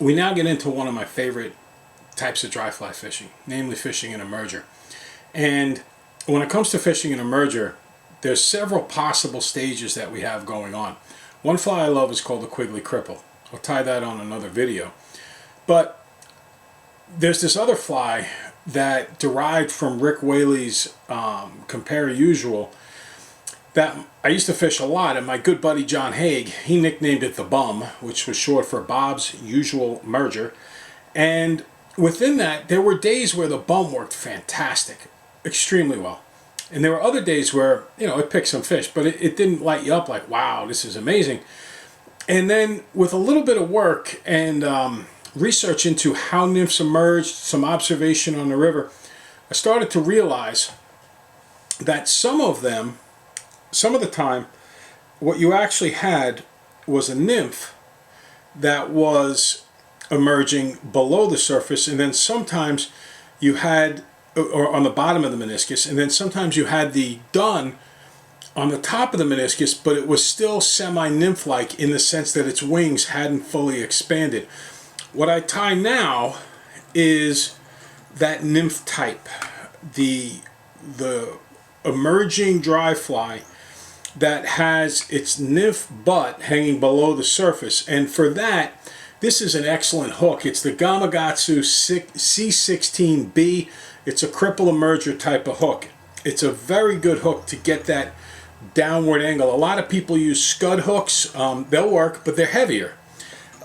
we now get into one of my favorite types of dry fly fishing, namely fishing an emerger. And when it comes to fishing an emerger, there's several possible stages that we have going on. One fly I love is called the Quigley Cripple. I'll tie that on another video. But there's this other fly that derived from Rick Whaley's Compare Usual that I used to fish a lot, and my good buddy John Haag, he nicknamed it the Bum, which was short for Bob's Usual Merger. And within that, there were days where the Bum worked fantastic, extremely well. And there were other days where, you know, it picked some fish, but it didn't light you up like, wow, this is amazing. And then with a little bit of work and research into how nymphs emerged, some observation on the river, I started to realize that some of the time, what you actually had was a nymph that was emerging below the surface, and then sometimes you had, or on the bottom of the meniscus, and then sometimes you had the dun on the top of the meniscus, but it was still semi-nymph-like in the sense that its wings hadn't fully expanded. What I tie now is that nymph type, the emerging dry fly that has its nymph butt hanging below the surface. And for that, this is an excellent hook. It's the Gamakatsu C16B. It's a cripple emerger type of hook. It's a very good hook to get that downward angle. A lot of people use scud hooks. They'll work, but they're heavier.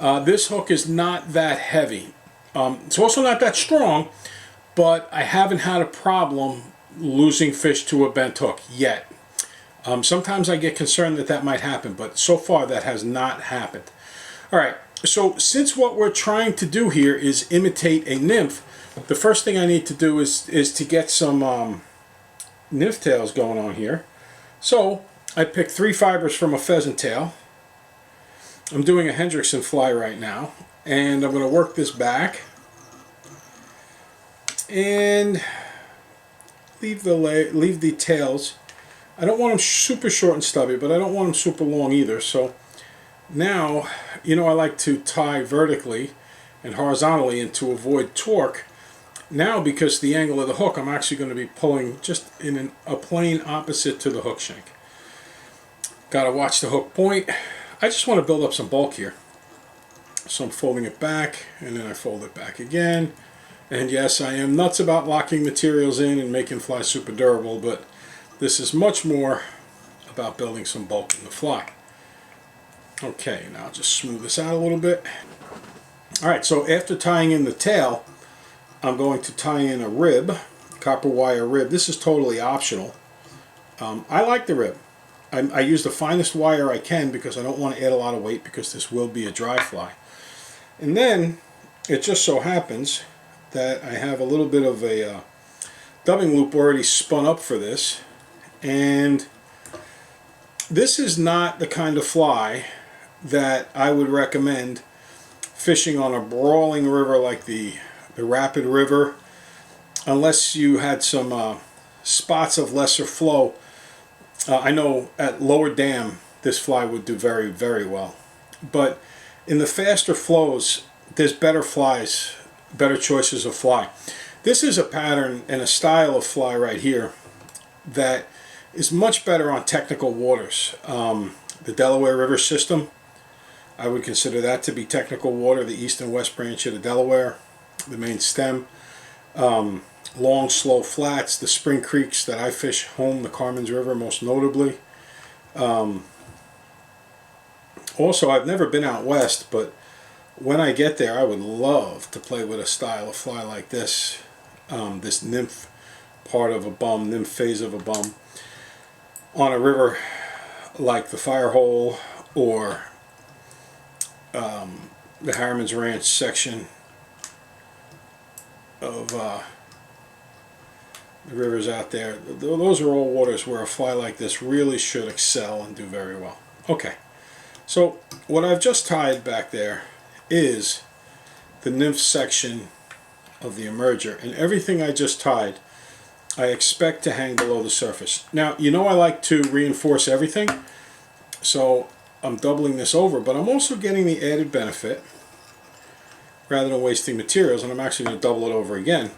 This hook is not that heavy. It's also not that strong, but I haven't had a problem losing fish to a bent hook yet. Sometimes I get concerned that that might happen, but so far that has not happened. All right, so since what we're trying to do here is imitate a nymph, the first thing I need to do is to get some nymph tails going on here. So I picked 3 fibers from a pheasant tail. I'm doing a Hendrickson fly right now, and I'm going to work this back and leave the tails. I don't want them super short and stubby, but I don't want them super long either. So now, you know, I like to tie vertically and horizontally, and to avoid torque. Now, because the angle of the hook, I'm actually going to be pulling just in a plane opposite to the hook shank. Got to watch the hook point. I just want to build up some bulk here. So I'm folding it back, and then I fold it back again. And yes, I am nuts about locking materials in and making flies super durable, but this is much more about building some bulk in the fly. Okay, now I'll just smooth this out a little bit. Alright, so after tying in the tail, I'm going to tie in a rib, copper wire rib. This is totally optional. I like the rib. I use the finest wire I can because I don't want to add a lot of weight, because this will be a dry fly. And then it just so happens that I have a little bit of a dubbing loop already spun up for this. And this is not the kind of fly that I would recommend fishing on a brawling river like the Rapid River, unless you had some spots of lesser flow. I know at Lower Dam this fly would do very, very well. But in the faster flows, there's better flies, better choices of fly. This is a pattern and a style of fly right here that is much better on technical waters. The Delaware River system, I would consider that to be technical water. The east and west branch of the Delaware, the main stem. Long, slow flats, the spring creeks that I fish home, the Carmen's River most notably. Also, I've never been out west, but when I get there, I would love to play with a style of fly like this. This nymph part of a bum, nymph phase of a bum, on a river like the Firehole or the Harriman's Ranch section of the rivers out there. Those are all waters where a fly like this really should excel and do very well. Okay, so what I've just tied back there is the nymph section of the emerger, and everything I just tied I expect to hang below the surface. Now, you know I like to reinforce everything, so I'm doubling this over, but I'm also getting the added benefit rather than wasting materials, and I'm actually going to double it over again,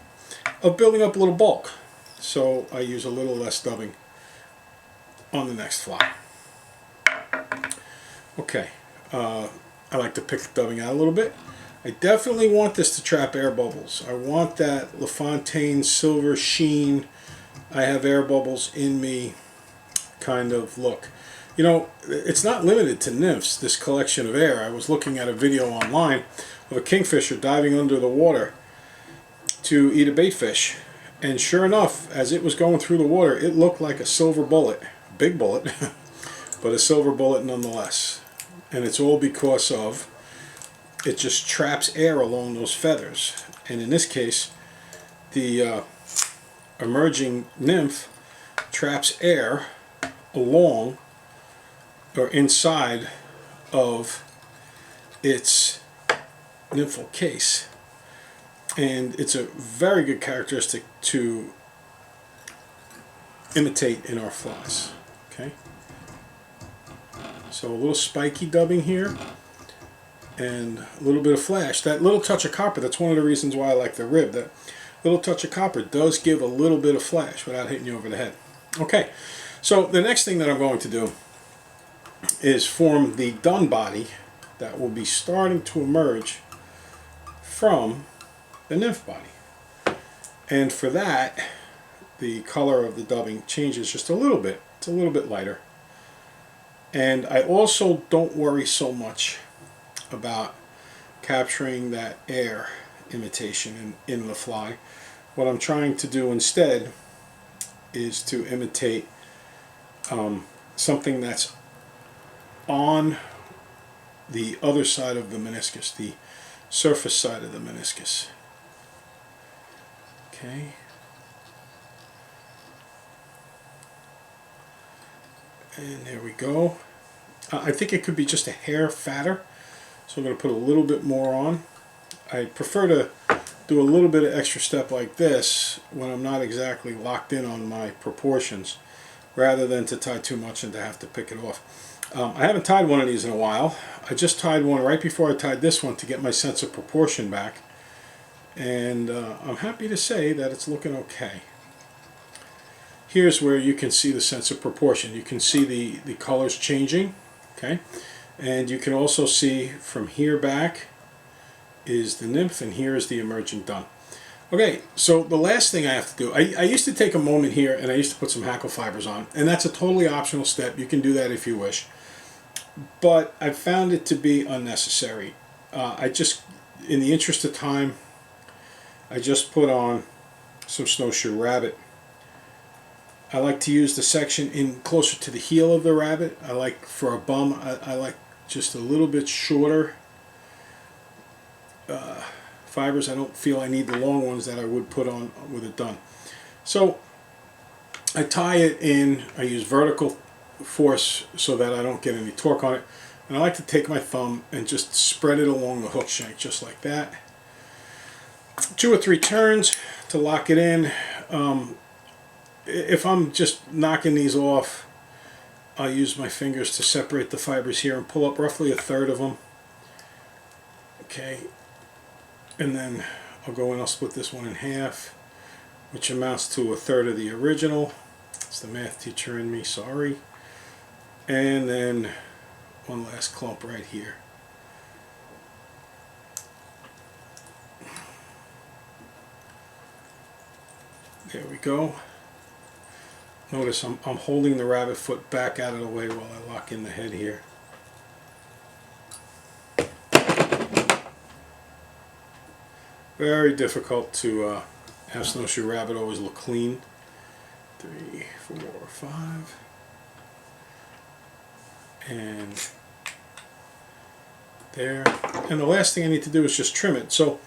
of building up a little bulk. So I use a little less dubbing on the next fly. Okay, I like to pick the dubbing out a little bit. I definitely want this to trap air bubbles. I want that LaFontaine silver sheen, I have air bubbles in me kind of look. You know, it's not limited to nymphs, this collection of air. I was looking at a video online of a kingfisher diving under the water to eat a bait fish. And sure enough, as it was going through the water, it looked like a silver bullet. A big bullet, but a silver bullet nonetheless. And it's all because of it just traps air along those feathers. And in this case, the emerging nymph traps air along or inside of its nymphal case, and it's a very good characteristic to imitate in our flies. Okay, so a little spiky dubbing here and a little bit of flash. That little touch of copper, that's one of the reasons why I like the rib. That little touch of copper does give a little bit of flash without hitting you over the head. Okay, so the next thing that I'm going to do is form the dun body that will be starting to emerge from the nymph body. And for that, the color of the dubbing changes just a little bit. It's a little bit lighter. And I also don't worry so much about capturing that air imitation in the fly. What I'm trying to do instead is to imitate something that's on the other side of the meniscus, the surface side of the meniscus. Okay. And there we go. I think it could be just a hair fatter, so I'm going to put a little bit more on. I prefer to do a little bit of extra step like this when I'm not exactly locked in on my proportions, rather than to tie too much and to have to pick it off. I haven't tied one of these in a while. I just tied one right before I tied this one to get my sense of proportion back, and I'm happy to say that it's looking okay. Here's where you can see the sense of proportion. You can see the colors changing, okay, and you can also see from here back is the nymph, and here is the emerging dun. Okay, so the last thing I have to do, I used to take a moment here and I used to put some hackle fibers on, and that's a totally optional step. You can do that if you wish, but I found it to be unnecessary. I just, in the interest of time, I just put on some snowshoe rabbit. I like to use the section in closer to the heel of the rabbit. I like, for a bum, I like just a little bit shorter fibers. I don't feel I need the long ones that I would put on with a dun. So I tie it in. I use vertical force so that I don't get any torque on it. And I like to take my thumb and just spread it along the hook shank, just like that. 2 or 3 turns to lock it in. If I'm just knocking these off, I'll use my fingers to separate the fibers here and pull up roughly 1/3 of them. Okay, and then I'll go and I'll split this one in half, which amounts to 1/3 of the original. It's the math teacher in me, sorry. And then one last clump right here. There we go. Notice I'm holding the rabbit foot back out of the way while I lock in the head here. Very difficult to have snowshoe rabbit always look clean. 3, 4, 5. And there. And the last thing I need to do is just trim it. So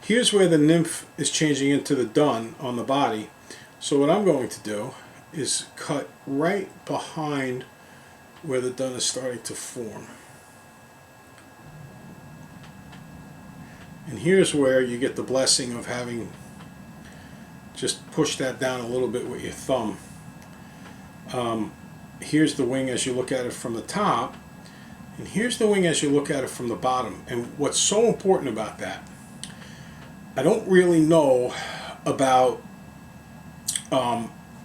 here's where the nymph is changing into the dun on the body. So what I'm going to do is cut right behind where the dun is starting to form. And here's where you get the blessing of having just push that down a little bit with your thumb. Here's the wing as you look at it from the top, and here's the wing as you look at it from the bottom. And what's so important about that I don't really know about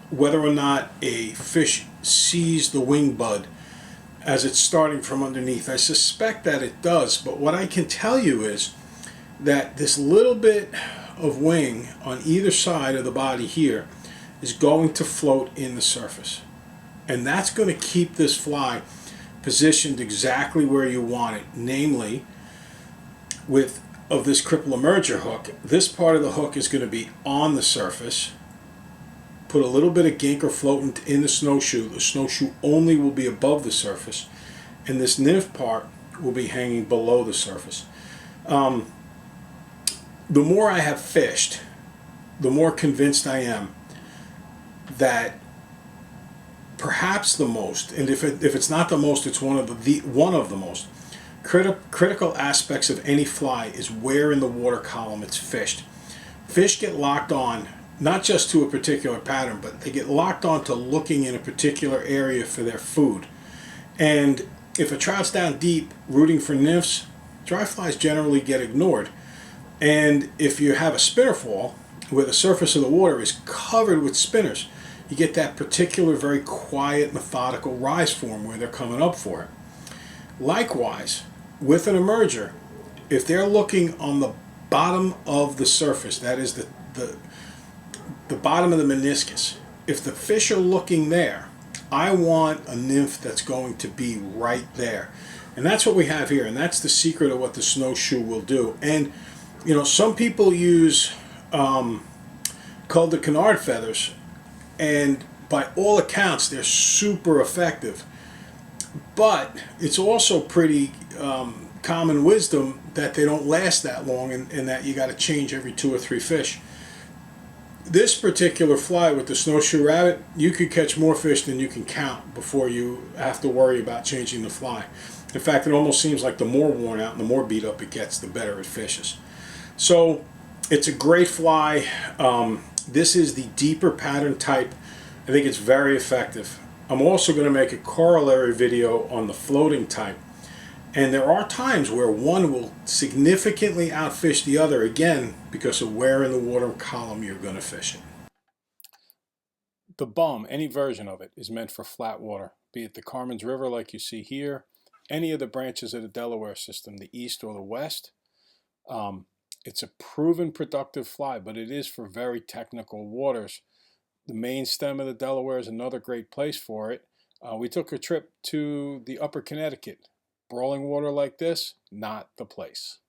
whether or not a fish sees the wing bud as it's starting from underneath. I suspect that it does, but what I can tell you is that this little bit of wing on either side of the body here is going to float in the surface. And that's going to keep this fly positioned exactly where you want it, namely with of this cripple emerger hook. This part of the hook is going to be on the surface. Put a little bit of gink or floatant in the snowshoe. The snowshoe only will be above the surface, and this nymph part will be hanging below the surface. The more I have fished, the more convinced I am that perhaps the most, and if it's not the most, it's one of the most critical aspects of any fly is where in the water column it's fished. Fish get locked on not just to a particular pattern, but they get locked on to looking in a particular area for their food. And if a trout's down deep rooting for nymphs, dry flies generally get ignored. And if you have a spinner fall where the surface of the water is covered with spinners, you get that particular very quiet, methodical rise form where they're coming up for it. Likewise, with an emerger, if they're looking on the bottom of the surface, that is the bottom of the meniscus, if the fish are looking there, I want a nymph that's going to be right there. And that's what we have here, and that's the secret of what the snowshoe will do. And you know, some people use called the canard feathers, and by all accounts they're super effective, but it's also pretty common wisdom that they don't last that long, and that you got to change every 2 or 3 fish. This particular fly with the snowshoe rabbit, you could catch more fish than you can count before you have to worry about changing the fly. In fact, it almost seems like the more worn out and the more beat up it gets, the better it fishes. So it's a great fly. This is the deeper pattern type. I think it's very effective. I'm also going to make a corollary video on the floating type. And there are times where one will significantly outfish the other, again, because of where in the water column you're going to fish it. The bum, any version of it, is meant for flat water, be it the Carmen's River like you see here, any of the branches of the Delaware system, the east or the west. It's a proven productive fly, but it is for very technical waters. The main stem of the Delaware is another great place for it. We took a trip to the upper Connecticut. Brawling water like this, not the place.